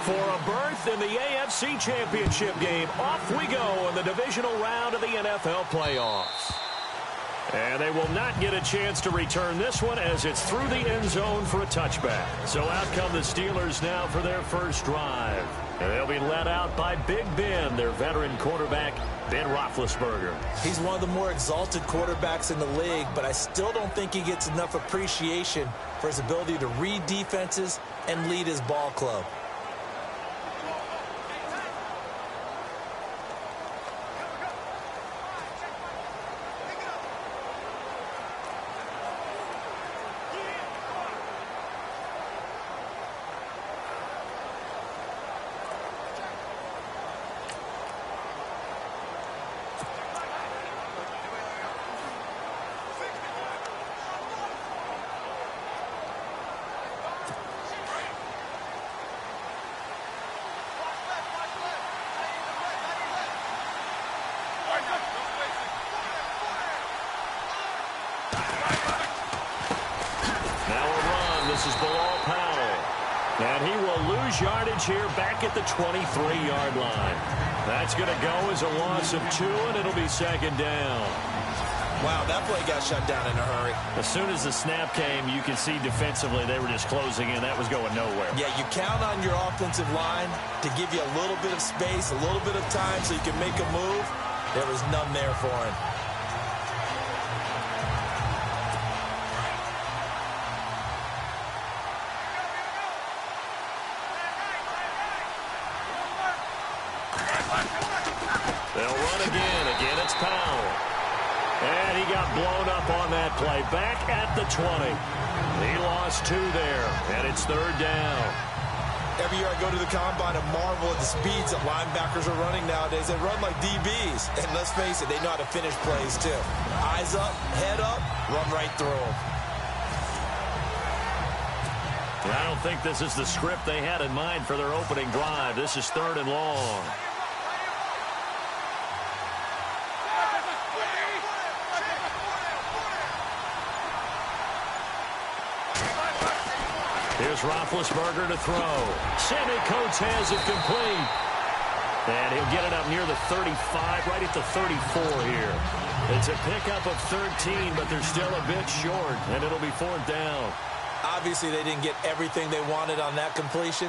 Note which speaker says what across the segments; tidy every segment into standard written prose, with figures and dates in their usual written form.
Speaker 1: For a berth in the AFC Championship game, off we go in the divisional round of the NFL playoffs. And they will not get a chance to return this one as it's through the end zone for a touchback. So out come the Steelers now for their first drive. And they'll be led out by Big Ben, their veteran quarterback, Ben Roethlisberger.
Speaker 2: He's one of the more exalted quarterbacks in the league, but I still don't think he gets enough appreciation for his ability to read defenses and lead his ball club.
Speaker 1: This is Bilal Powell. And he will lose yardage here back at the 23-yard line. That's going to go as a loss of 2, and it'll be second down.
Speaker 2: Wow, that play got shut down in a hurry.
Speaker 1: As soon as the snap came, you can see defensively they were just closing in. That was going nowhere.
Speaker 2: Yeah, you count on your offensive line to give you a little bit of space, a little bit of time so you can make a move. There was none there for him.
Speaker 1: They'll run again. Again, it's Powell. And he got blown up on that play. Back at the 20. He lost 2 there, and it's third down.
Speaker 2: Every year I go to the combine and marvel at the speeds that linebackers are running nowadays. They run like DBs. And let's face it, they know how to finish plays too. Eyes up, head up, run right through them.
Speaker 1: I don't think this is the script they had in mind for their opening drive. This is third and long. Here's Roethlisberger to throw. Sammy Coates has it complete. And he'll get it up near the 35, right at the 34 here. It's a pickup of 13, but they're still a bit short, and it'll be fourth down.
Speaker 2: Obviously, they didn't get everything they wanted on that completion,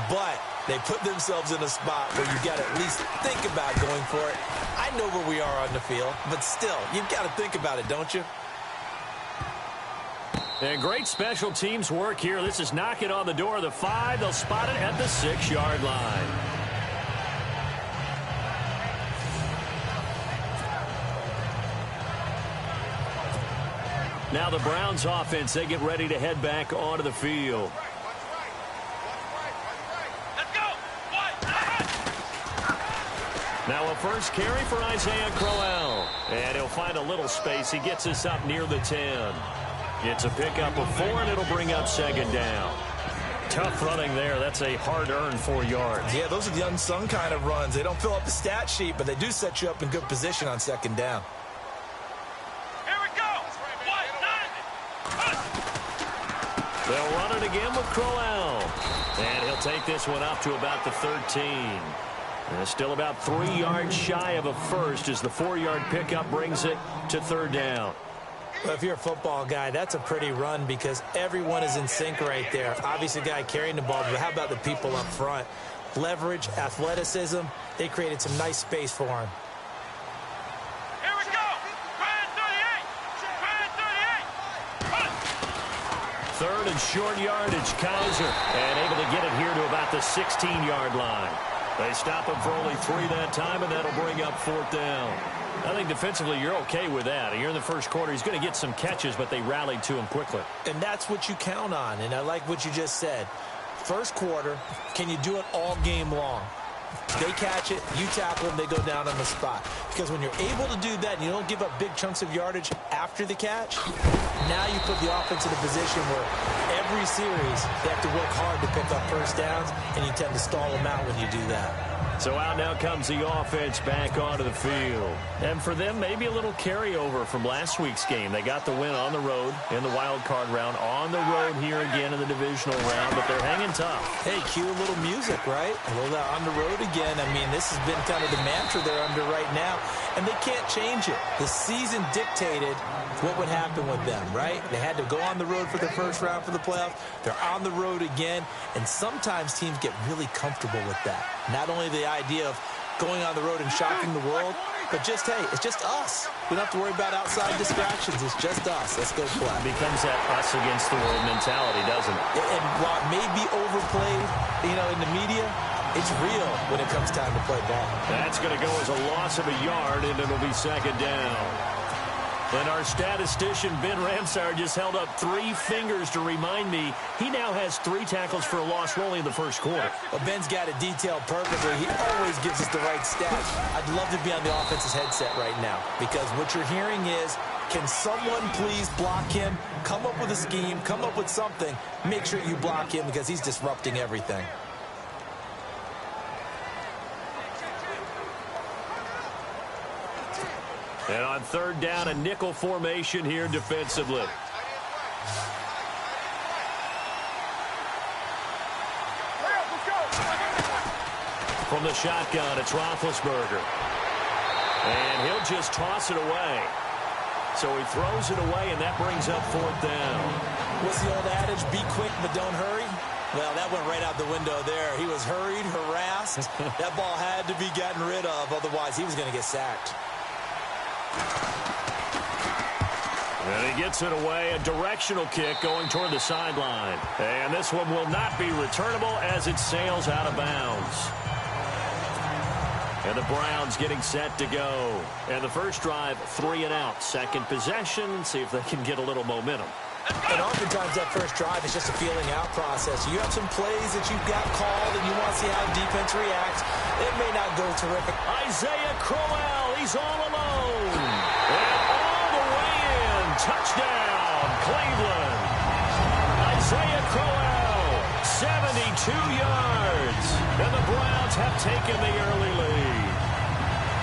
Speaker 2: but they put themselves in a spot where you got to at least think about going for it. I know where we are on the field, but still, you've got to think about it, don't you?
Speaker 1: And great special teams work here. This is knocking on the door of the 5. They'll spot it at the 6-yard line. Now the Browns offense, they get ready to head back onto the field. Now a first carry for Isaiah Crowell. And he'll find a little space. He gets us up near the 10. It's a pickup of 4, and it'll bring up second down. Tough running there. That's a hard-earned 4 yards.
Speaker 2: Yeah, those are the unsung kind of runs. They don't fill up the stat sheet, but they do set you up in good position on second down.
Speaker 1: They'll run it again with Crowell. And he'll take this one up to about the 13. And still about 3 yards shy of a first as the 4-yard pickup brings it to third down.
Speaker 2: Well, if you're a football guy, that's a pretty run because everyone is in sync right there. Obviously, the guy carrying the ball, but how about the people up front? Leverage, athleticism, they created some nice space for him.
Speaker 3: Here we go! Brand 38!
Speaker 1: Third and short yardage, Kaiser. And able to get it here to about the 16-yard line. They stop him for only 3 that time, and that'll bring up fourth down. I think defensively you're okay with that. Here in the first quarter, he's going to get some catches, but they rallied to him quickly.
Speaker 2: And that's what you count on, and I like what you just said. First quarter, can you do it all game long? They catch it, you tackle them, they go down on the spot. Because when you're able to do that and you don't give up big chunks of yardage after the catch, now you put the offense in a position where every series they have to work hard to pick up first downs, and you tend to stall them out when you do that.
Speaker 1: So out now comes the offense back onto the field. And for them, maybe a little carryover from last week's game. They got the win on the road in the wild card round, on the road here again in the divisional round, but they're hanging tough.
Speaker 2: Hey, cue a little music, right? A little on the road again. I mean, this has been kind of the mantra they're under right now, and they can't change it. The season dictated what would happen with them, right? They had to go on the road for the first round for the playoffs. They're on the road again, and sometimes teams get really comfortable with that. Not only the idea of going on the road and shocking the world, but just, hey, it's just us. We don't have to worry about outside distractions. It's just us. Let's go play.
Speaker 1: It becomes that us against the world mentality, doesn't it?
Speaker 2: And while it may be overplayed, in the media, it's real when it comes time to play ball.
Speaker 1: That's going to go as a loss of a yard, and it'll be second down. And our statistician, Ben Ramsar, just held up 3 fingers to remind me he now has 3 tackles for a loss only in the first quarter.
Speaker 2: Well, Ben's got it detailed perfectly. He always gives us the right stats. I'd love to be on the offense's headset right now because what you're hearing is, can someone please block him? Come up with a scheme. Come up with something. Make sure you block him because he's disrupting everything.
Speaker 1: And on third down, a nickel formation here defensively. From the shotgun, it's Roethlisberger. And he'll just toss it away. So he throws it away, and that brings up fourth down.
Speaker 2: What's the old adage? Be quick, but don't hurry. Well, that went right out the window there. He was hurried, harassed. That ball had to be gotten rid of, otherwise he was going to get sacked.
Speaker 1: And he gets it away, a directional kick going toward the sideline. And this one will not be returnable as it sails out of bounds. And the Browns getting set to go. And the first drive, 3 and out. Second possession, see if they can get a little momentum.
Speaker 2: And oftentimes that first drive is just a feeling out process. You have some plays that you've got called and you want to see how the defense reacts. It may not go terrific.
Speaker 1: Isaiah Crowell, he's all alone. And all the way in. Touchdown, Cleveland. Isaiah Crowell, 72 yards. And the Browns have taken the early lead.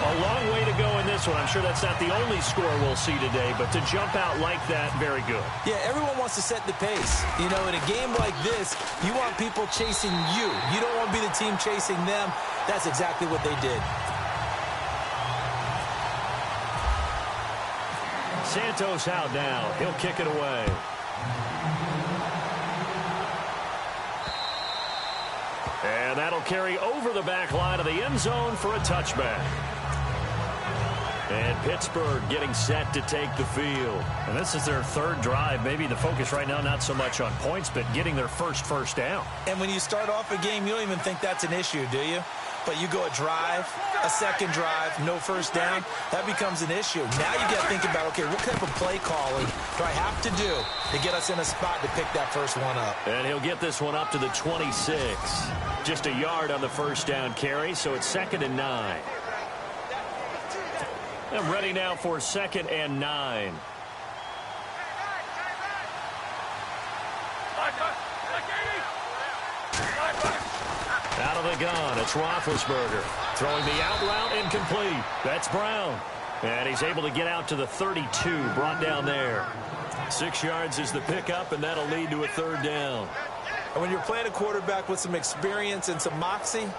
Speaker 1: A long way to go in this one. I'm sure that's not the only score we'll see today, but to jump out like that, very good.
Speaker 2: Yeah, everyone wants to set the pace. In a game like this, you want people chasing you. You don't want to be the team chasing them. That's exactly what they did.
Speaker 1: Santos out now. He'll kick it away. And that'll carry over the back line of the end zone for a touchback. And Pittsburgh getting set to take the field. And this is their third drive. Maybe the focus right now not so much on points, but getting their first down.
Speaker 2: And when you start off a game, you don't even think that's an issue, do you? But you go a drive, a second drive, no first down, that becomes an issue. Now you got to think about, okay, what type of play calling do I have to do to get us in a spot to pick that first one up?
Speaker 1: And he'll get this one up to the 26. Just a yard on the first down carry, so it's 2nd and 9. I'm ready now for 2nd and 9. Out of the gun, it's Roethlisberger. Throwing the out route, incomplete. That's Brown. And he's able to get out to the 32, brought down there. 6 yards is the pickup, and that'll lead to a 3rd down.
Speaker 2: And when you're playing a quarterback with some experience and some moxie,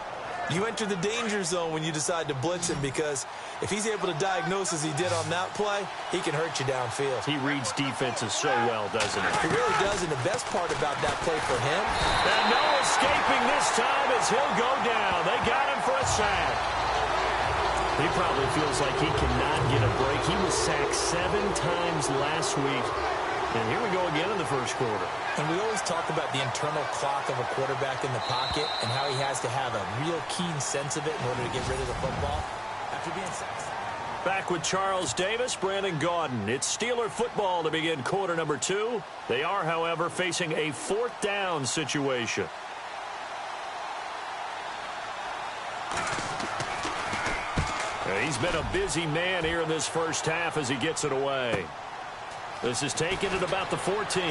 Speaker 2: you enter the danger zone when you decide to blitz him, because if he's able to diagnose as he did on that play, he can hurt you downfield.
Speaker 1: He reads defenses so well, doesn't he?
Speaker 2: He really does, and the best part about that play for him...
Speaker 1: And no escaping this time as he'll go down. They got him for a sack. He probably feels like he cannot get a break. He was sacked 7 times last week. And here we go again in the first quarter.
Speaker 2: And we always talk about the internal clock of a quarterback in the pocket and how he has to have a real keen sense of it in order to get rid of the football after being sacked.
Speaker 1: Back with Charles Davis, Brandon Gaudin. It's Steeler football to begin quarter number 2. They are, however, facing a 4th down situation. He's been a busy man here in this first half as he gets it away. This is taken at about the 14.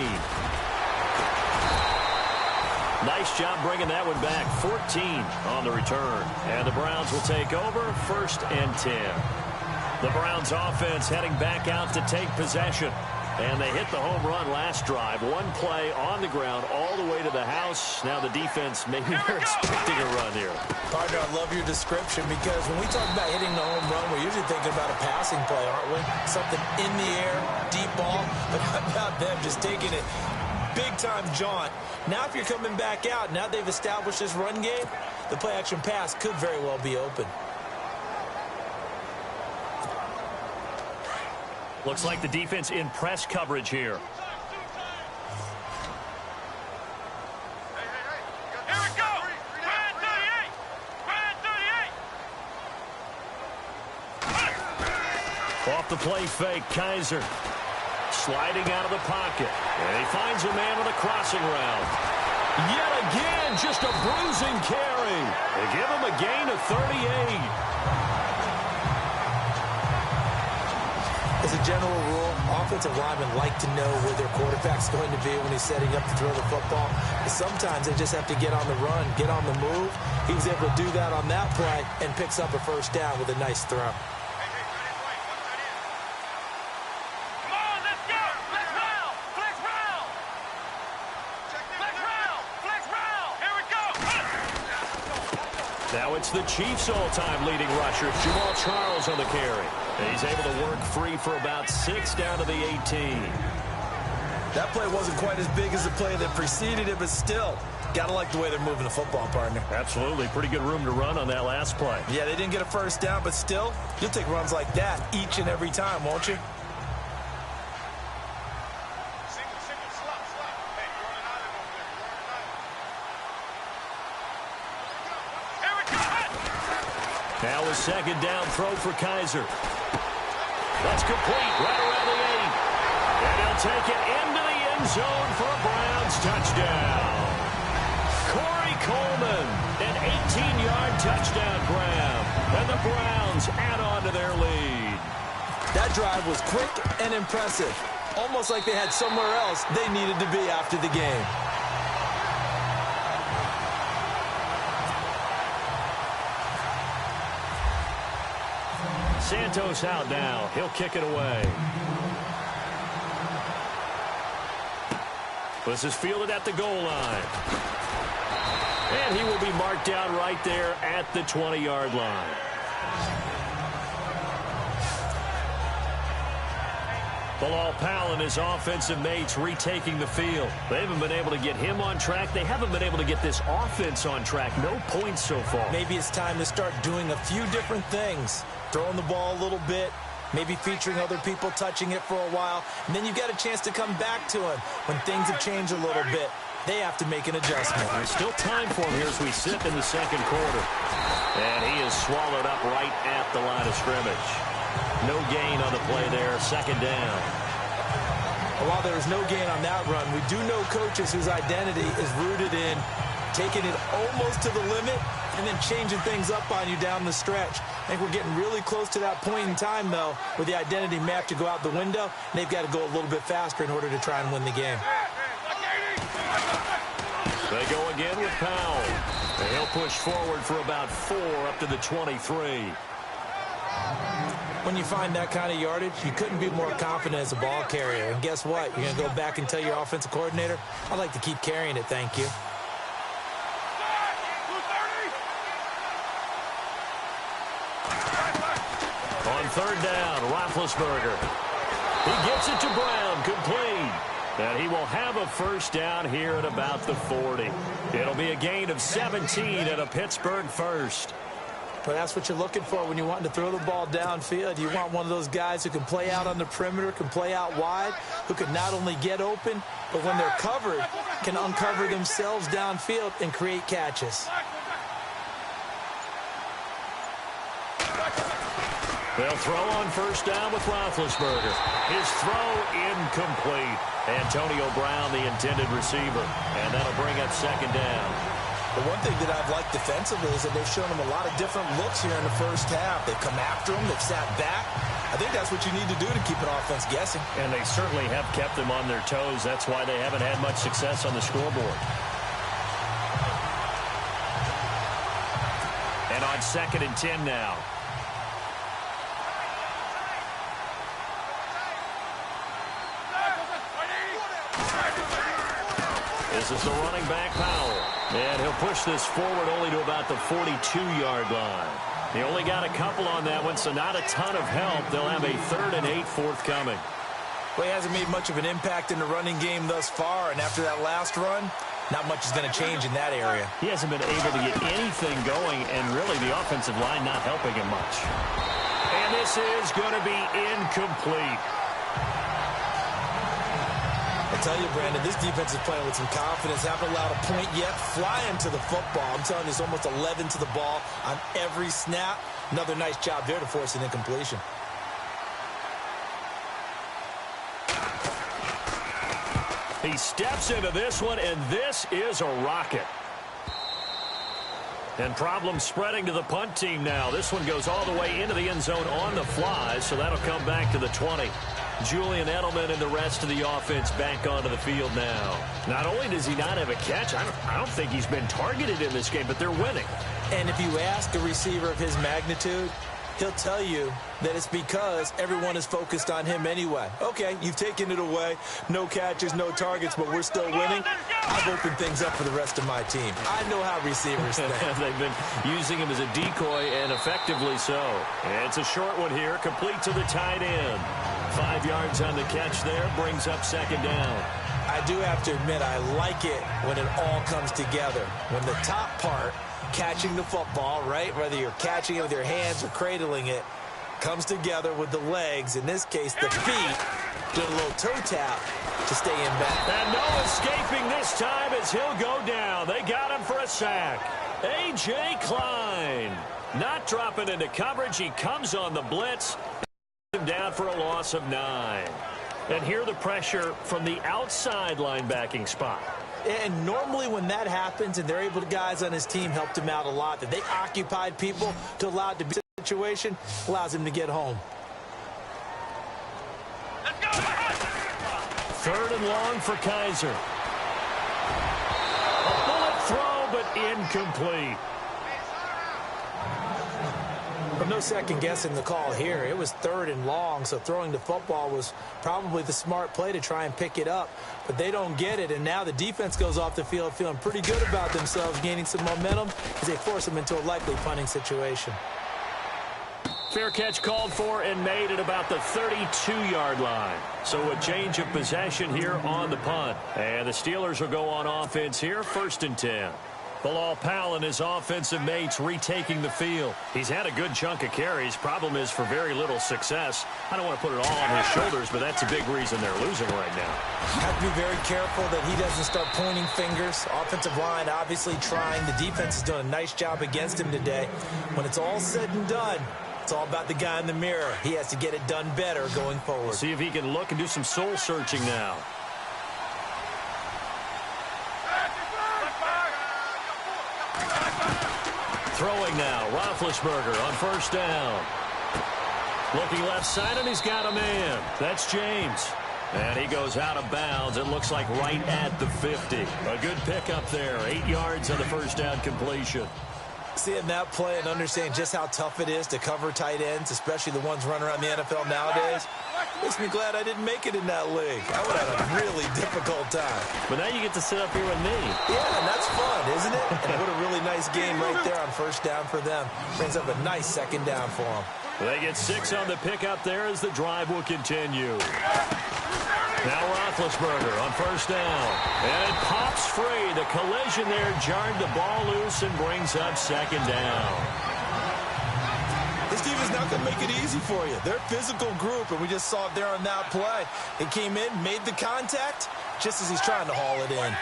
Speaker 1: Nice Nice job bringing that one back. 14 on the return. And the Browns will take over 1st and 10. The Browns offense heading back out to take possession. And they hit the home run last drive. One play on the ground all the way to the house. Now the defense, maybe they're expecting a run here.
Speaker 2: Partner, I love your description because when we talk about hitting the home run, we're usually thinking about a passing play, aren't we? Something in the air, deep ball. But how about them just taking it big-time jaunt? Now if you're coming back out, now they've established this run game, the play-action pass could very well be open.
Speaker 1: Looks like the defense in press coverage here.
Speaker 3: Here we go. Brand 38. Brand 38.
Speaker 1: Off the play fake, Kizer. Sliding out of the pocket. And he finds a man on the crossing route. Yet again, just a bruising carry. They give him a gain of 38.
Speaker 2: As a general rule, offensive linemen like to know where their quarterback's going to be when he's setting up to throw the football. But sometimes they just have to get on the run, get on the move. He was able to do that on that play and picks up a first down with a nice throw.
Speaker 3: Come on, let's go. Flex round. Flex round. Flex round. Flex round. Here we go.
Speaker 1: Now it's the Chiefs' all-time leading rusher, Jamal Charles on the carry. And he's able to work free for about 6 down to the 18.
Speaker 2: That play wasn't quite as big as the play that preceded it, but still, gotta like the way they're moving the football, partner.
Speaker 1: Absolutely. Pretty good room to run on that last play.
Speaker 2: Yeah, they didn't get a first down, but still, you'll take runs like that each and every time, won't you?
Speaker 3: Single, slap. Hey, you're running out of over there. Here we go.
Speaker 1: Now a 2nd down throw for Kizer. That's complete right around the 8. And he'll take it into the end zone for a Browns touchdown. Corey Coleman, an 18-yard touchdown grab. And the Browns add on to their lead.
Speaker 2: That drive was quick and impressive. Almost like they had somewhere else they needed to be after the game.
Speaker 1: Santos out now. He'll kick it away. This is fielded at the goal line. And he will be marked down right there at the 20-yard line. Bilal Powell and his offensive mates retaking the field. They haven't been able to get him on track. They haven't been able to get this offense on track. No points so far.
Speaker 2: Maybe it's time to start doing a few different things. Throwing the ball a little bit, maybe featuring other people touching it for a while, and then you've got a chance to come back to him when things have changed a little bit. They have to make an adjustment.
Speaker 1: There's still time for him here as we sit in the 2nd quarter. And he is swallowed up right at the line of scrimmage. No gain on the play there, 2nd down.
Speaker 2: While there is no gain on that run, we do know coaches whose identity is rooted in taking it almost to the limit and then changing things up on you down the stretch. I think we're getting really close to that point in time, though, where the identity may have to go out the window, and they've got to go a little bit faster in order to try and win the game.
Speaker 1: They go again with Powell. And he'll push forward for about 4 up to the 23.
Speaker 2: When you find that kind of yardage, you couldn't be more confident as a ball carrier. And guess what? You're going to go back and tell your offensive coordinator, I'd like to keep carrying it, thank you.
Speaker 1: On 3rd down, Roethlisberger. He gets it to Brown, complete. And he will have a first down here at about the 40. It'll be a gain of 17 and a Pittsburgh first.
Speaker 2: But that's what you're looking for when you're wanting to throw the ball downfield. You want one of those guys who can play out on the perimeter, can play out wide, who can not only get open, but when they're covered, can uncover themselves downfield and create catches.
Speaker 1: They'll throw on first down with Roethlisberger. His throw incomplete. Antonio Brown, the intended receiver. And that'll bring up 2nd down.
Speaker 2: The one thing that I've liked defensively is that they've shown him a lot of different looks here in the first half. They've come after him. They've sat back. I think that's what you need to do to keep an offense guessing.
Speaker 1: And they certainly have kept them on their toes. That's why they haven't had much success on the scoreboard. on 2nd and 10 now. This is the running back, Powell. And he'll push this forward only to about the 42-yard line. They only got a couple on that one, so not a ton of help. They'll have a 3rd and 8 forthcoming.
Speaker 2: Well, he hasn't made much of an impact in the running game thus far, and after that last run, not much is going to change in that area.
Speaker 1: He hasn't been able to get anything going, and really the offensive line not helping him much. And this is going to be incomplete.
Speaker 2: I tell you, Brandon, this defense is playing with some confidence. Haven't allowed a point yet. Flying to the football. I'm telling you, it's almost 11 to the ball on every snap. Another nice job there to force an incompletion.
Speaker 1: He steps into this one, and this is a rocket. And problems spreading to the punt team now. This one goes all the way into the end zone on the fly, so that'll come back to the 20. Julian Edelman and the rest of the offense back onto the field now. Not only does he not have a catch, I don't think he's been targeted in this game, but they're winning.
Speaker 2: And if you ask a receiver of his magnitude, he'll tell you that it's because everyone is focused on him anyway. Okay, you've taken it away. No catches, no targets, but we're still winning. I've opened things up for the rest of my team. I know how receivers think.
Speaker 1: They've been using him as a decoy, and effectively so. And it's a short one here, complete to the tight end. 5 yards on the catch there, brings up 2nd down.
Speaker 2: I do have to admit, I like it when it all comes together. When the top part, catching the football, right, whether you're catching it with your hands or cradling it, comes together with the legs, in this case the feet, do a little toe tap to stay in back.
Speaker 1: And no escaping this time as he'll go down. They got him for a sack. A.J. Klein not dropping into coverage. He comes on the blitz. Him down for a loss of 9. And here the pressure from the outside linebacking spot.
Speaker 2: And normally when that happens and they're able to, guys on his team helped him out a lot, that they occupied people to allow it to be a situation, allows him to get home.
Speaker 3: Let's go.
Speaker 1: 3rd and long for Kaiser. A bullet throw, but incomplete.
Speaker 2: But no second guessing the call here. It was 3rd and long, so throwing the football was probably the smart play to try and pick it up. But they don't get it, and now the defense goes off the field feeling pretty good about themselves, gaining some momentum as they force them into a likely punting situation.
Speaker 1: Fair catch called for and made at about the 32-yard line. So a change of possession here on the punt. And the Steelers will go on offense here, 1st and 10. Bilal Powell and his offensive mates retaking the field. He's had a good chunk of carries. Problem is for very little success. I don't want to put it all on his shoulders, but that's a big reason they're losing right now.
Speaker 2: Have to be very careful that he doesn't start pointing fingers. Offensive line obviously trying. The defense has done a nice job against him today. When it's all said and done, it's all about the guy in the mirror. He has to get it done better going forward.
Speaker 1: See if he can look and do some soul searching now. Throwing now, Roethlisberger on 1st down. Looking left side, and he's got a man. That's James. And he goes out of bounds. It looks like right at the 50. A good pickup there. 8 yards on the 1st down completion.
Speaker 2: Seeing that play and understanding just how tough it is to cover tight ends, especially the ones running around the NFL nowadays, makes me glad I didn't make it in that league. I would have had a really difficult time.
Speaker 1: But now you get to sit up here with me.
Speaker 2: Yeah, and that's fun, isn't it? And what a really nice game right there on 1st down for them. Brings up a nice 2nd down for them.
Speaker 1: They get 6 on the pickup there as the drive will continue. Now Roethlisberger on 1st down. And it pops free. The collision there jarred the ball loose and brings up 2nd down.
Speaker 2: This team is not going to make it easy for you. They're a physical group, and we just saw it there on that play. It came in, made the contact, just as he's trying to haul it in.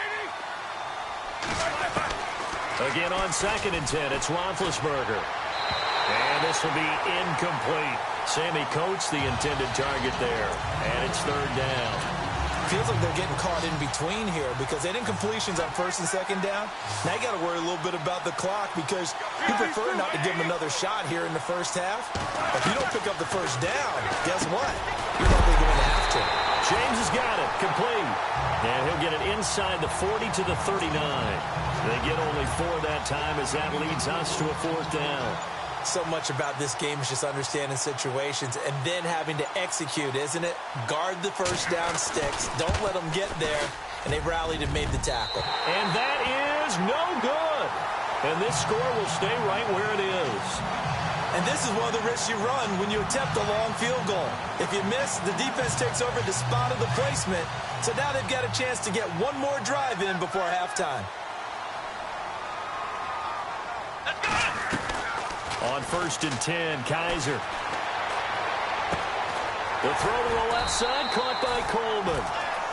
Speaker 1: Again on 2nd and 10, it's Roethlisberger. And this will be incomplete. Sammy Coates, the intended target there. And it's 3rd down.
Speaker 2: Feels like they're getting caught in between here because they didn't completions on 1st and 2nd down. Now you got to worry a little bit about the clock because you prefer not to give them another shot here in the 1st half. If you don't pick up the 1st down, guess what? You're probably going to have to.
Speaker 1: James has got it. Complete. And he'll get it inside the 40 to the 39. They get only 4 that time as that leads us to a 4th down.
Speaker 2: So much about this game is just understanding situations and then having to execute, isn't it? Guard the first down sticks. Don't let them get there. And they rallied and made the tackle.
Speaker 1: And that is no good. And this score will stay right where it is.
Speaker 2: And this is one of the risks you run when you attempt a long field goal. If you miss, the defense takes over the spot of the placement. So now they've got a chance to get one more drive in before halftime.
Speaker 1: On 1st and 10, Kaiser. The throw to the left side, caught by Coleman.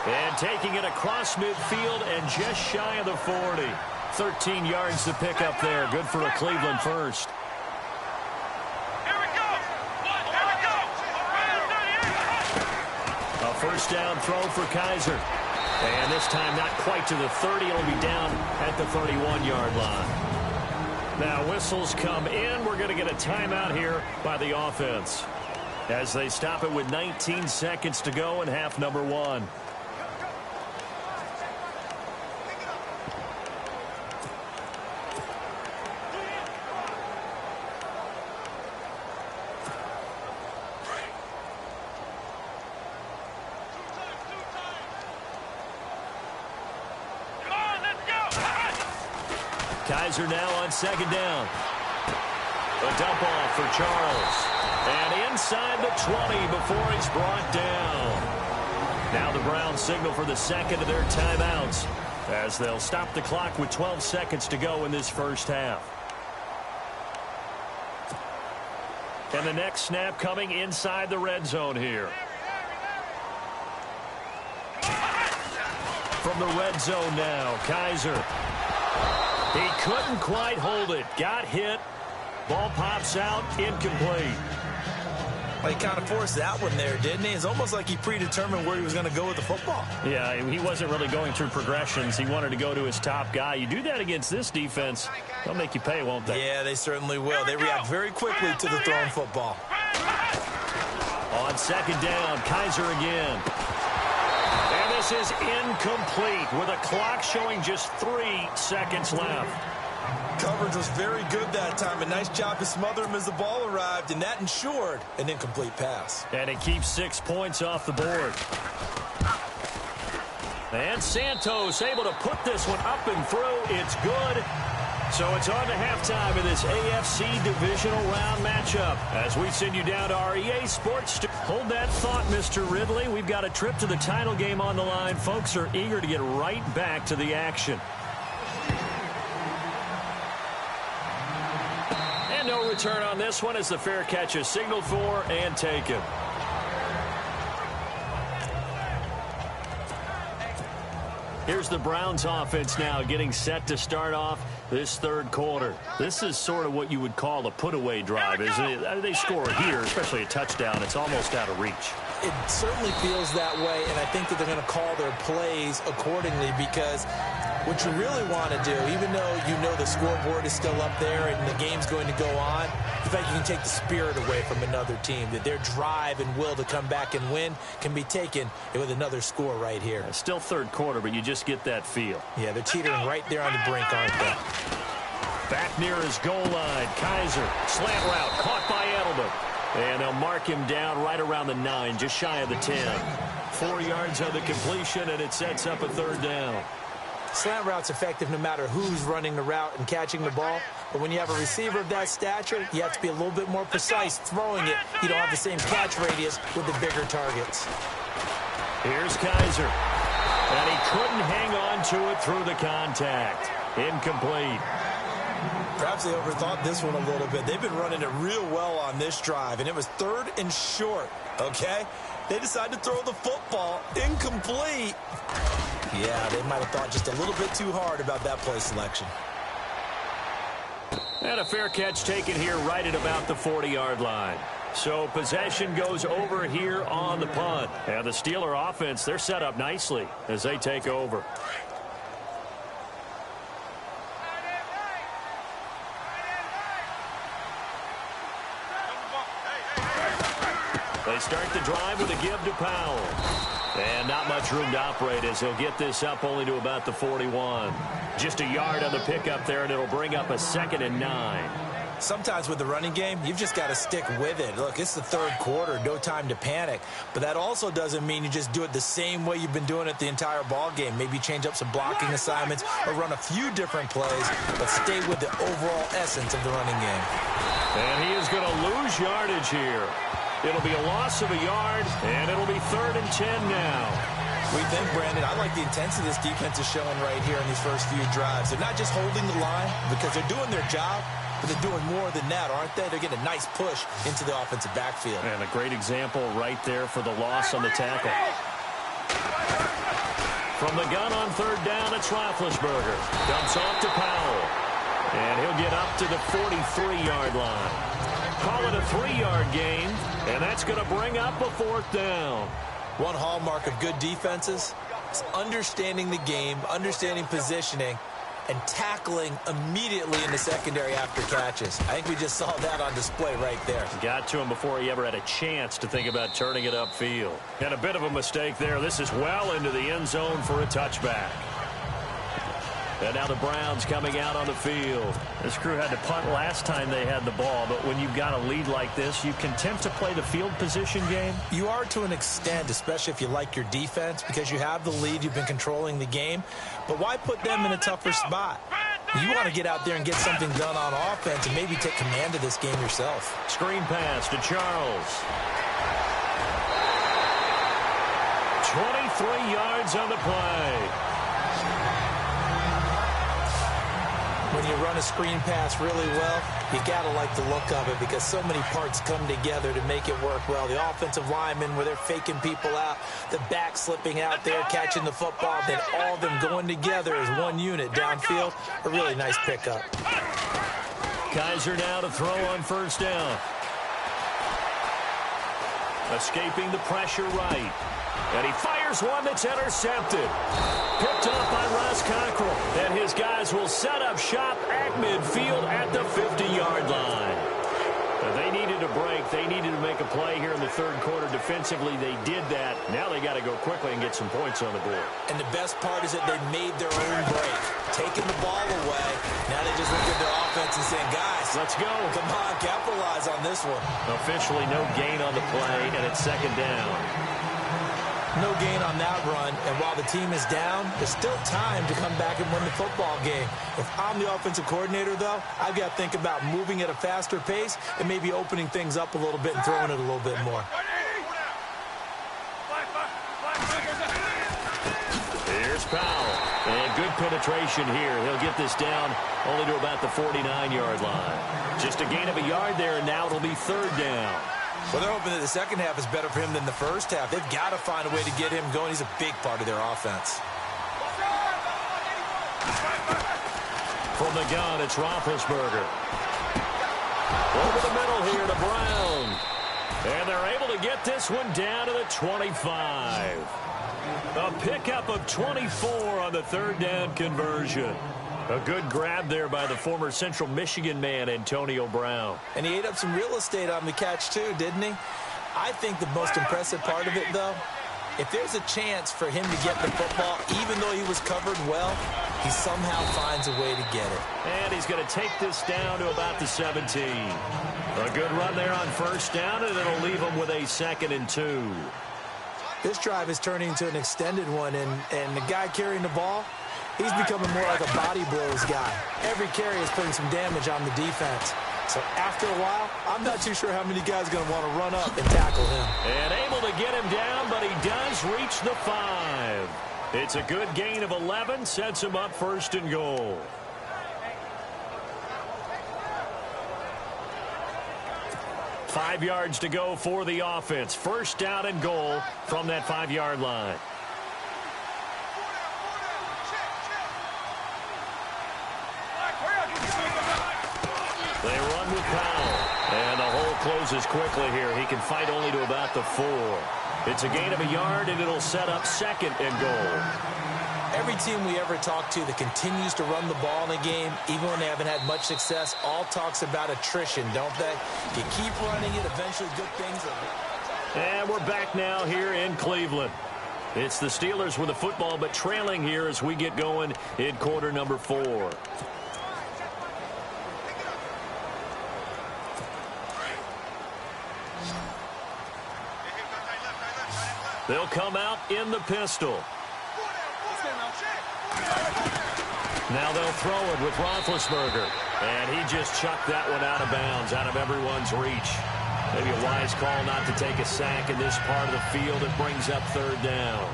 Speaker 1: And taking it across midfield and just shy of the 40. 13 yards to pick up there. Good for a Cleveland first.
Speaker 3: Here we go. Here we go.
Speaker 1: A first down throw for Kaiser. And this time not quite to the 30. It'll be down at the 31-yard line. Now whistles come in. We're going to get a timeout here by the offense as they stop it with 19 seconds to go in half number 1. Kaiser now on 2nd down. A dump off for Charles. And inside the 20 before he's brought down. Now the Browns signal for the second of their timeouts as they'll stop the clock with 12 seconds to go in this first half. And the next snap coming inside the red zone here. From the red zone now, Kaiser. He couldn't quite hold it. Got hit. Ball pops out. Incomplete.
Speaker 2: Well, he kind of forced that one there, didn't he? It's almost like he predetermined where he was going to go with the football.
Speaker 1: Yeah, he wasn't really going through progressions. He wanted to go to his top guy. You do that against this defense, they'll make you pay, won't they?
Speaker 2: Yeah, they certainly will. They react very quickly to the thrown football.
Speaker 1: On 2nd down, Kaiser again. And this is incomplete with a clock showing just 3 seconds left.
Speaker 2: Coverage was very good that time. A nice job to smother him as the ball arrived, and that ensured an incomplete pass.
Speaker 1: And it keeps 6 points off the board. And Santos able to put this one up and through. It's good. So it's on to halftime in this AFC divisional round matchup as we send you down to our EA Sports. Hold that thought, Mr. Ridley. We've got a trip to the title game on the line. Folks are eager to get right back to the action. And no return on this one as the fair catch is signaled for and taken. Here's the Browns offense now getting set to start off this 3rd quarter. This is sort of what you would call a put-away drive, isn't it? They score here, especially a touchdown. It's almost out of reach.
Speaker 2: It certainly feels that way, and I think that they're going to call their plays accordingly because what you really want to do, even though you know the scoreboard is still up there and the game's going to go on, the fact you can take the spirit away from another team, that their drive and will to come back and win can be taken with another score right here.
Speaker 1: It's still 3rd quarter, but you just get that feel.
Speaker 2: Yeah, they're teetering right there on the brink, aren't they?
Speaker 1: Back near his goal line, Kaiser, slant route, caught by Edelman. And they'll mark him down right around the 9, just shy of the 10. 4 yards on the completion, and it sets up a 3rd down.
Speaker 2: Slant route's effective no matter who's running the route and catching the ball. But when you have a receiver of that stature, you have to be a little bit more precise throwing it. You don't have the same catch radius with the bigger targets.
Speaker 1: Here's Kaiser. And he couldn't hang on to it through the contact. Incomplete.
Speaker 2: Perhaps they overthought this one a little bit. They've been running it real well on this drive, and it was 3rd and short, okay? They decided to throw the football incomplete. Yeah, they might have thought just a little bit too hard about that play selection.
Speaker 1: And a fair catch taken here right at about the 40-yard line. So possession goes over here on the punt. And the Steeler offense, they're set up nicely as they take over. They start the drive with a give to Powell. And not much room to operate as he'll get this up only to about the 41. Just a yard on the pickup there, and it'll bring up a 2nd and 9.
Speaker 2: Sometimes with the running game, you've just got to stick with it. Look, it's the third quarter, no time to panic. But that also doesn't mean you just do it the same way you've been doing it the entire ball game. Maybe change up some blocking assignments or run a few different plays, but stay with the overall essence of the running game.
Speaker 1: And he is going to lose yardage here. It'll be a loss of a yard, and it'll be 3rd and 10 now.
Speaker 2: We think, Brandon, I like the intensity this defense is showing right here in these first few drives. They're not just holding the line because they're doing their job, but they're doing more than that, aren't they? They're getting a nice push into the offensive backfield.
Speaker 1: And a great example right there for the loss on the tackle. From the gun on 3rd down, it's Roethlisberger. Dumps off to Powell. And he'll get up to the 43-yard line. Call it a 3-yard gain, and that's going to bring up a 4th down.
Speaker 2: One hallmark of good defenses is understanding the game, understanding positioning, and tackling immediately in the secondary after catches. I think we just saw that on display right there.
Speaker 1: Got to him before he ever had a chance to think about turning it upfield. And a bit of a mistake there. This is well into the end zone for a touchback. And now the Browns coming out on the field. This crew had to punt last time they had the ball, but when you've got a lead like this, you can tempt to play the field position game.
Speaker 2: You are to an extent, especially if you like your defense, because you have the lead, you've been controlling the game. But why put them in a tougher spot? You want to get out there and get something done on offense and maybe take command of this game yourself.
Speaker 1: Screen pass to Charles. 23 yards on the play.
Speaker 2: When you run a screen pass really well, you got to like the look of it because so many parts come together to make it work well. The offensive linemen, where they're faking people out, the back slipping out there, catching the football, then all of them going together as one unit downfield. A really nice pickup.
Speaker 1: Kaiser now to throw on 1st down. Escaping the pressure right. And he fires one that's intercepted. Picked up by Ross Cockrell. And his guys will set up shop at midfield at the 50-yard line. They needed a break. They needed to make a play here in the 3rd quarter. Defensively, they did that. Now they got to go quickly and get some points on the board.
Speaker 2: And the best part is that they made their own break. Taking the ball away. Now they just look at their offense and saying, guys,
Speaker 1: let's go.
Speaker 2: Come on, capitalize on this one.
Speaker 1: Officially no gain on the play, and it's 2nd down.
Speaker 2: No gain on that run, and while the team is down, there's still time to come back and win the football game. If I'm the offensive coordinator, though, I've got to think about moving at a faster pace and maybe opening things up a little bit and throwing it a little bit more.
Speaker 1: Here's Powell, and good penetration here. He'll get this down only to about the 49-yard line. Just a gain of a yard there, and now it'll be 3rd down.
Speaker 2: Well, they're hoping that the second half is better for him than the first half. They've got to find a way to get him going. He's a big part of their offense.
Speaker 1: From the gun, it's Roethlisberger. Over the middle here to Brown. And they're able to get this one down to the 25. A pickup of 24 on the 3rd down conversion. A good grab there by the former Central Michigan man, Antonio Brown.
Speaker 2: And he ate up some real estate on the catch, too, didn't he? I think the most impressive part of it, though, if there's a chance for him to get the football, even though he was covered well, he somehow finds a way to get it.
Speaker 1: And he's going to take this down to about the 17. A good run there on 1st down, and it'll leave him with a 2nd and 2.
Speaker 2: This drive is turning into an extended one, and the guy carrying the ball, he's becoming more like a body blows guy. Every carry is putting some damage on the defense. So after a while, I'm not too sure how many guys are going to want to run up and tackle him.
Speaker 1: And able to get him down, but he does reach the 5. It's a good gain of 11, sets him up 1st and goal. Five yards to go for the offense. 1st down and goal from that 5-yard line. They run with Powell. And the hole closes quickly here. He can fight only to about the 4. It's a gain of a yard, and it'll set up 2nd and goal.
Speaker 2: Every team we ever talk to that continues to run the ball in a game, even when they haven't had much success, all talks about attrition, don't they? You keep running it, eventually good things will happen.
Speaker 1: And we're back now here in Cleveland. It's the Steelers with the football, but trailing here as we get going in quarter number 4. They'll come out in the pistol. Now they'll throw it with Roethlisberger. And he just chucked that one out of bounds, out of everyone's reach. Maybe a wise call not to take a sack in this part of the field. It brings up 3rd down.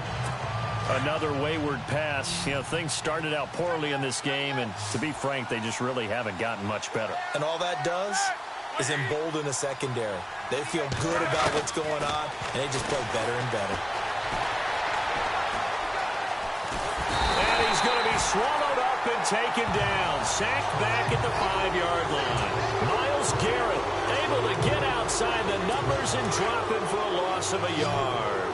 Speaker 1: Another wayward pass. You know, things started out poorly in this game, and to be frank, they just really haven't gotten much better.
Speaker 2: And all that does is embolden a secondary. They feel good about what's going on, and they just play better and better.
Speaker 1: And he's going to be swallowed up and taken down. Sacked back at the 5-yard line. Myles Garrett able to get outside the numbers and drop him for a loss of a yard.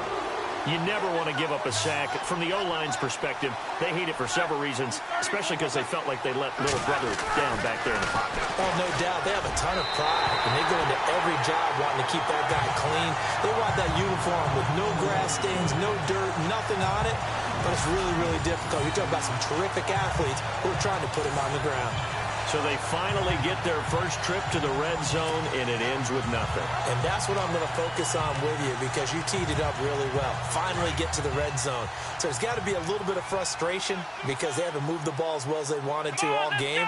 Speaker 1: You never want to give up a sack. From the O-line's perspective, they hate it for several reasons, especially because they felt like they let little brother down back there in the pocket.
Speaker 2: Oh, no doubt. They have a ton of pride, and they go into every job wanting to keep that guy clean. They want that uniform with no grass stains, no dirt, nothing on it. But it's really, really difficult. You're talking about some terrific athletes who are trying to put him on the ground.
Speaker 1: So they finally get their first trip to the red zone, and it ends with nothing.
Speaker 2: And that's what I'm going to focus on with you, because you teed it up really well. Finally get to the red zone. So there's got to be a little bit of frustration because they haven't moved the ball as well as they wanted to all game.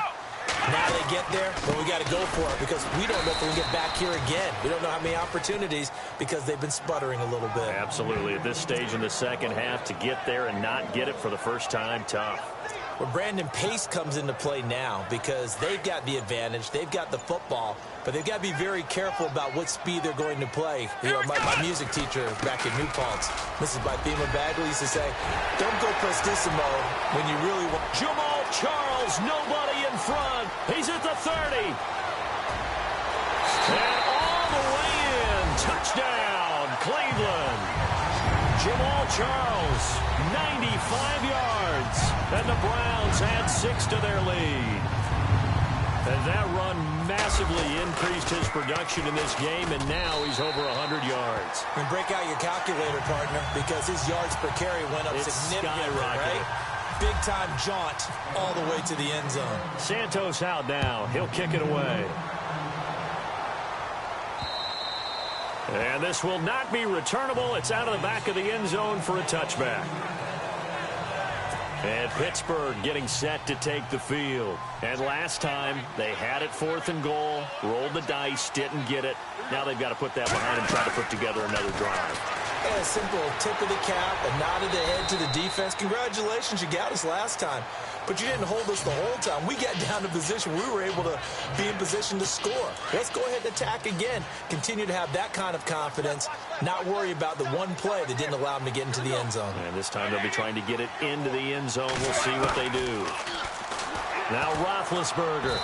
Speaker 2: Now they get there, but we got to go for it because we don't know if we can get back here again. We don't know how many opportunities because they've been sputtering a little bit.
Speaker 1: Absolutely. At this stage in the second half, to get there and not get it for the first time, tough.
Speaker 2: Well, Brandon, pace comes into play now because they've got the advantage. They've got the football, but they've got to be very careful about what speed they're going to play. You know, my music teacher back in New Paltz, Mrs. Bythema Bagley, used to say, don't go prestissimo when you really want.
Speaker 1: Jamal Charles, nobody in front. He's at the 30. And all the way in. Touchdown, Cleveland. Jamal Charles, 95 yards. And the Browns add 6 to their lead. And that run massively increased his production in this game, and now he's over 100 yards.
Speaker 2: And break out your calculator, partner, because his yards per carry went up significantly, right? Big-time jaunt all the way to the end zone.
Speaker 1: Santos out now. He'll kick it away. And this will not be returnable. It's out of the back of the end zone for a touchback. And Pittsburgh getting set to take the field. And last time, they had it 4th and goal, rolled the dice, didn't get it. Now they've got to put that behind them, try to put together another drive.
Speaker 2: A simple tip of the cap, a nod of the head to the defense. Congratulations, you got us last time. But you didn't hold us the whole time. We got down to position. We were able to be in position to score. Let's go ahead and attack again. Continue to have that kind of confidence. Not worry about the one play that didn't allow them to get into the end zone.
Speaker 1: And this time they'll be trying to get it into the end zone. We'll see what they do. Now Roethlisberger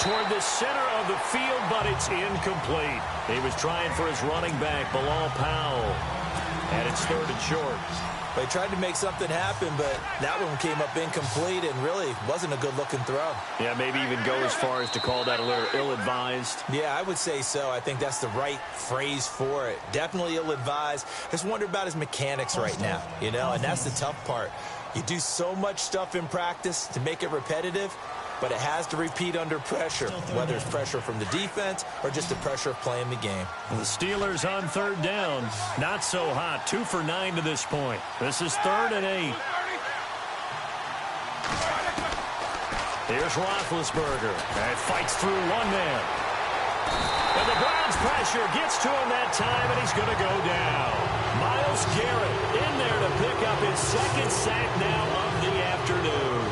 Speaker 1: toward the center of the field, but it's incomplete. He was trying for his running back, Bilal Powell. And it's 3rd and short.
Speaker 2: They tried to make something happen, but that one came up incomplete and really wasn't a good-looking throw.
Speaker 1: Yeah, maybe even go as far as to call that a little ill-advised.
Speaker 2: Yeah, I would say so. I think that's the right phrase for it. Definitely ill-advised. Just wonder about his mechanics right now, you know, and that's the tough part. You do so much stuff in practice to make it repetitive, but it has to repeat under pressure, whether it's pressure from the defense or just the pressure of playing the game.
Speaker 1: The Steelers on 3rd down. Not so hot. 2 for 9 to this point. This is 3rd and 8. Here's Roethlisberger. And fights through one man. And the Browns pressure gets to him that time, and he's going to go down. Myles Garrett in there to pick up his 2nd sack now of the afternoon.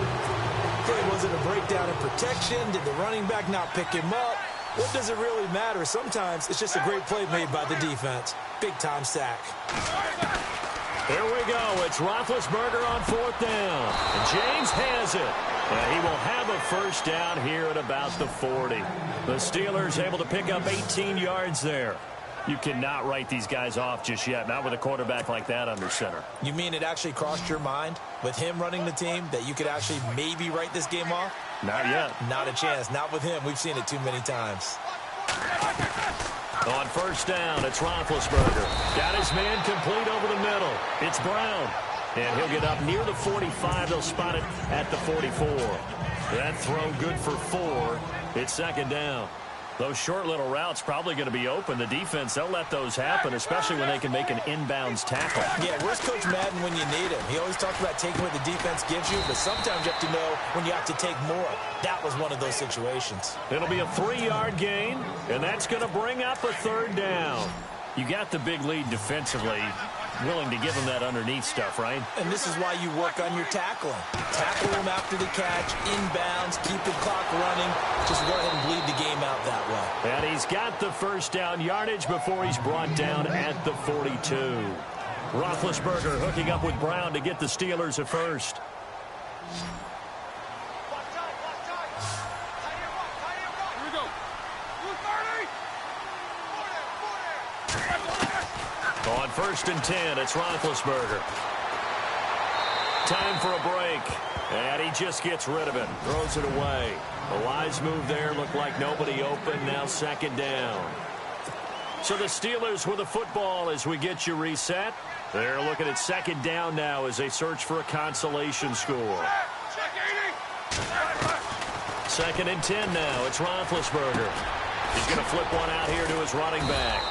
Speaker 2: Was it a breakdown in protection? Did the running back not pick him up? What does it really matter? Sometimes it's just a great play made by the defense. Big-time sack.
Speaker 1: Here we go. It's Roethlisberger on 4th down. And James has it. And he will have a first down here at about the 40. The Steelers able to pick up 18 yards there. You cannot write these guys off just yet, not with a quarterback like that under center.
Speaker 2: You mean it actually crossed your mind with him running the team that you could actually maybe write this game off?
Speaker 1: Not yet.
Speaker 2: Not a chance. Not with him. We've seen it too many times.
Speaker 1: On first down, it's Roethlisberger. Got his man complete over the middle. It's Brown. And he'll get up near the 45. They'll spot it at the 44. That throw good for 4. It's second down. Those short little routes probably going to be open. The defense, they'll let those happen, especially when they can make an inbounds tackle.
Speaker 2: Yeah, where's Coach Madden when you need him? He always talks about taking what the defense gives you, but sometimes you have to know when you have to take more. That was one of those situations.
Speaker 1: It'll be a 3-yard gain, and that's going to bring up a third down. You got the big lead defensively, willing to give them that underneath stuff, right?
Speaker 2: And this is why you work on your tackling. Tackle them after the catch, inbounds, keep the clock running. Just go ahead and bleed the game out that way.
Speaker 1: And he's got the first down yardage before he's brought down at the 42. Roethlisberger hooking up with Brown to get the Steelers at first. On first and 10, it's Roethlisberger. Time for a break. And he just gets rid of it. Throws it away. A wise move there. Looked like nobody open. Now second down. So the Steelers with the football as we get you reset. They're looking at second down now as they search for a consolation score. Second and 10 now. It's Roethlisberger. He's going to flip one out here to his running back.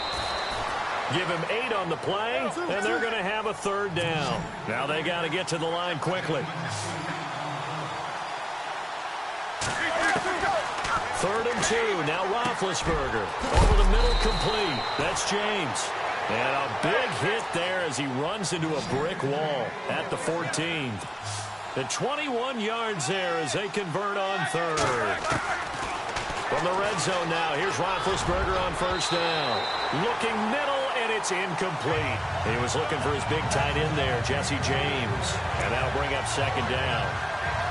Speaker 1: Give him 8 on the play, and they're going to have a third down. Now they got to get to the line quickly. Third and 2. Now Roethlisberger. Over the middle, complete. That's James. And a big hit there as he runs into a brick wall at the 14. The 21 yards there as they convert on third. From the red zone now, here's Roethlisberger on first down. Looking middle, and it's incomplete. He was looking for his big tight end there, Jesse James. And that'll bring up second down.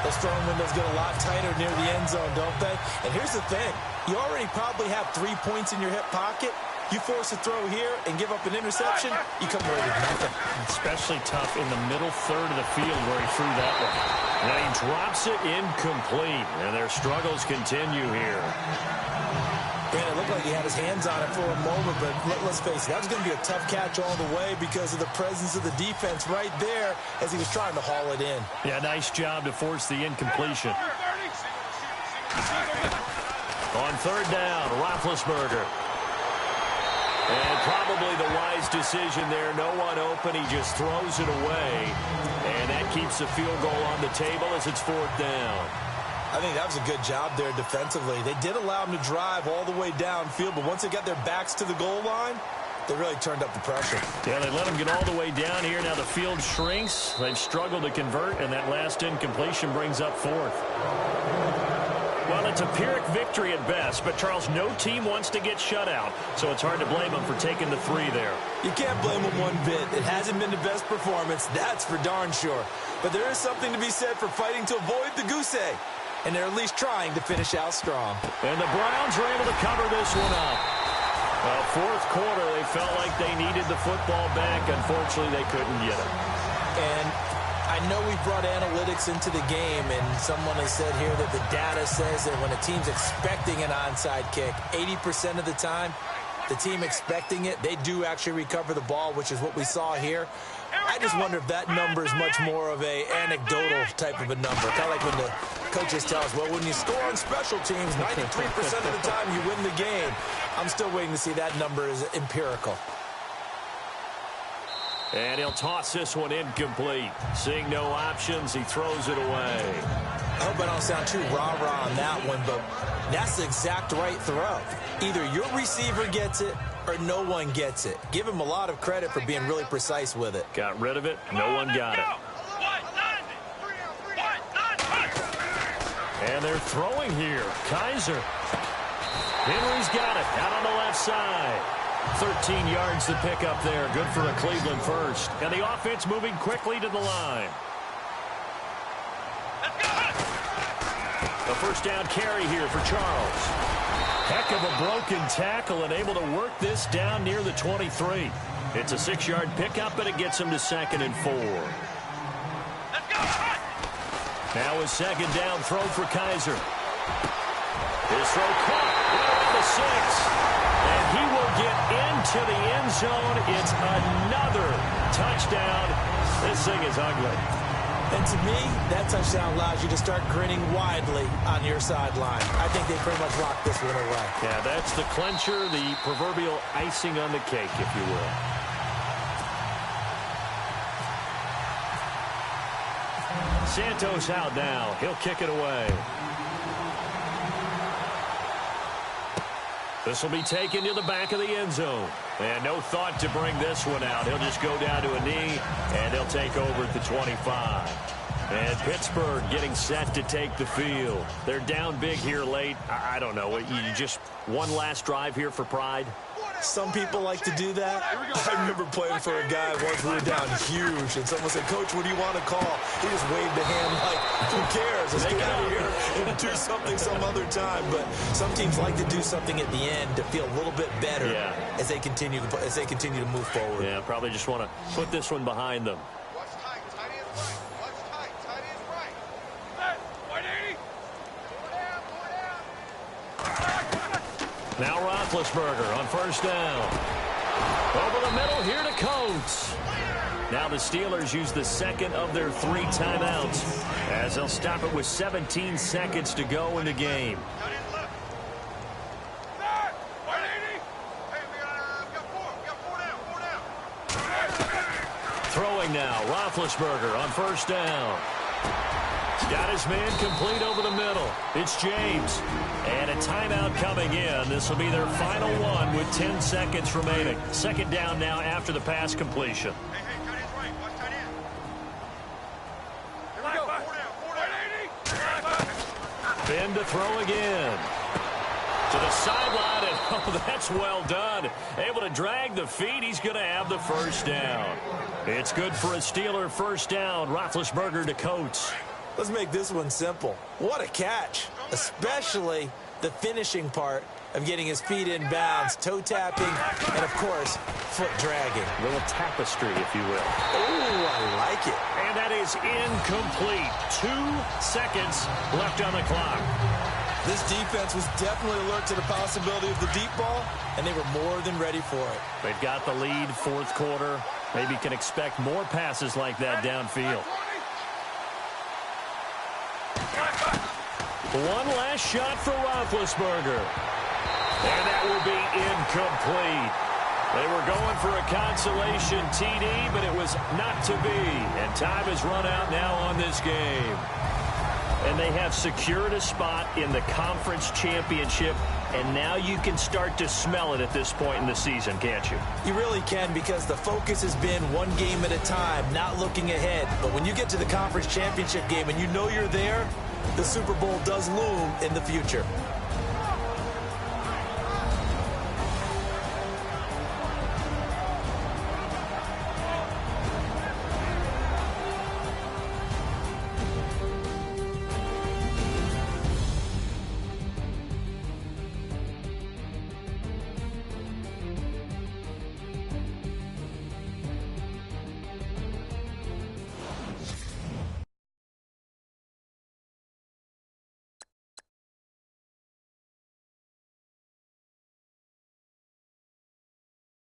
Speaker 2: Those throwing windows get a lot tighter near the end zone, don't they? And here's the thing. You already probably have 3 points in your hip pocket. You force a throw here and give up an interception, you come away with nothing. Especially tough in the middle third of the field where he threw that one.
Speaker 1: And he drops it incomplete. And their struggles continue here.
Speaker 2: Man, it looked like he had his hands on it for a moment, but let's face it, that was going to be a tough catch all the way because of the presence of the defense right there as he was trying to haul it in.
Speaker 1: Yeah, nice job to force the incompletion. On third down, Roethlisberger. And probably the wise decision there. No one open. He just throws it away. And that keeps the field goal on the table as it's fourth down.
Speaker 2: I think that was a good job there defensively. They did allow him to drive all the way downfield, but once they got their backs to the goal line, they really turned up the pressure.
Speaker 1: Yeah, they let him get all the way down here. Now the field shrinks. They've struggled to convert, and that last incompletion brings up fourth. Well, it's a Pyrrhic victory at best, but, Charles, no team wants to get shut out, so it's hard to blame them for taking the 3 there.
Speaker 2: You can't blame them one bit. It hasn't been the best performance, that's for darn sure. But there is something to be said for fighting to avoid the goose egg, and they're at least trying to finish out strong.
Speaker 1: And the Browns are able to cover this one up. Well, fourth quarter, they felt like they needed the football back. Unfortunately, they couldn't get it.
Speaker 2: And I know we brought analytics into the game, and someone has said here that the data says that when a team's expecting an onside kick, 80% of the time, the team expecting it, they do actually recover the ball, which is what we saw here. I just wonder if that number is much more of a anecdotal type of a number. Kind of like when the coaches tell us, well, when you score on special teams, 93% of the time you win the game. I'm still waiting to see that number is empirical.
Speaker 1: And he'll toss this one incomplete. Seeing no options, he throws it away.
Speaker 2: I hope I don't sound too rah-rah on that one, but that's the exact right throw. Either your receiver gets it or no one gets it. Give him a lot of credit for being really precise with it.
Speaker 1: Got rid of it. No one got it. And they're throwing here. Kaiser. Henry's got it. Out on the left side. 13 yards to pick up there. Good for a Cleveland first. And the offense moving quickly to the line. A first down carry here for Charles. Heck of a broken tackle and able to work this down near the 23. It's a 6-yard pickup, but it gets him to 2nd and 4. Now a second down throw for Kaiser. His throw caught right around the 6. And he will get into the end zone. It's another touchdown. This thing is ugly.
Speaker 2: And to me, that touchdown allows you to start grinning widely on your sideline. I think they pretty much locked this one away.
Speaker 1: Yeah, that's the clincher, the proverbial icing on the cake, if you will. Santos out now. He'll kick it away. This will be taken to the back of the end zone. And no thought to bring this one out. He'll just go down to a knee, and they'll take over at the 25. And Pittsburgh getting set to take the field. They're down big here late. I don't know. You just one last drive here for pride?
Speaker 2: Some people like to do that. I remember playing for a guy once we were down huge, and someone said, "Coach, what do you want to call?" He just waved a hand like, who cares? Let's get out of here and do something some other time. But some teams like to do something at the end to feel a little bit better as they continue to move forward.
Speaker 1: Yeah, probably just want to put this one behind them.
Speaker 3: Watch tight. Tight is right. Watch tight. Tight is right. Set. 180.
Speaker 1: Now Roethlisberger on first down. Over the middle here to Coates. Now the Steelers use the second of their 3 timeouts as they'll stop it with 17 seconds to go in the game.
Speaker 3: Tight is left. Set. 180. Hey, we got 4. We got 4 down. 4 down.
Speaker 1: Throwing now, Roethlisberger on first down. He's got his man complete over the middle. It's James. And a timeout coming in. This will be their final one with 10 seconds remaining. Second down now after the pass completion.
Speaker 3: Hey, tight is right. Watch tight end. Here we go. 4 down. 4 down.
Speaker 1: Ben to throw again. To the sideline, and oh, that's well done. Able to drag the feet. He's going to have the first down. It's good for a Steeler first down. Roethlisberger to Coates.
Speaker 2: Let's make this one simple. What a catch, especially the finishing part of getting his feet in bounds, toe tapping, and, of course, foot dragging.
Speaker 1: A little tapestry, if you will.
Speaker 2: Oh, I like it.
Speaker 1: And that is incomplete. 2 seconds left on the clock.
Speaker 2: This defense was definitely alert to the possibility of the deep ball, and they were more than ready for it.
Speaker 1: They've got the lead, fourth quarter. Maybe can expect more passes like that downfield. One last shot for Roethlisberger. And that will be incomplete. They were going for a consolation TD, but it was not to be. And time has run out now on this game. And they have secured a spot in the conference championship. And now you can start to smell it at this point in the season, can't you?
Speaker 2: You really can, because the focus has been one game at a time, not looking ahead. But when you get to the conference championship game and you know you're there, the Super Bowl does loom in the future.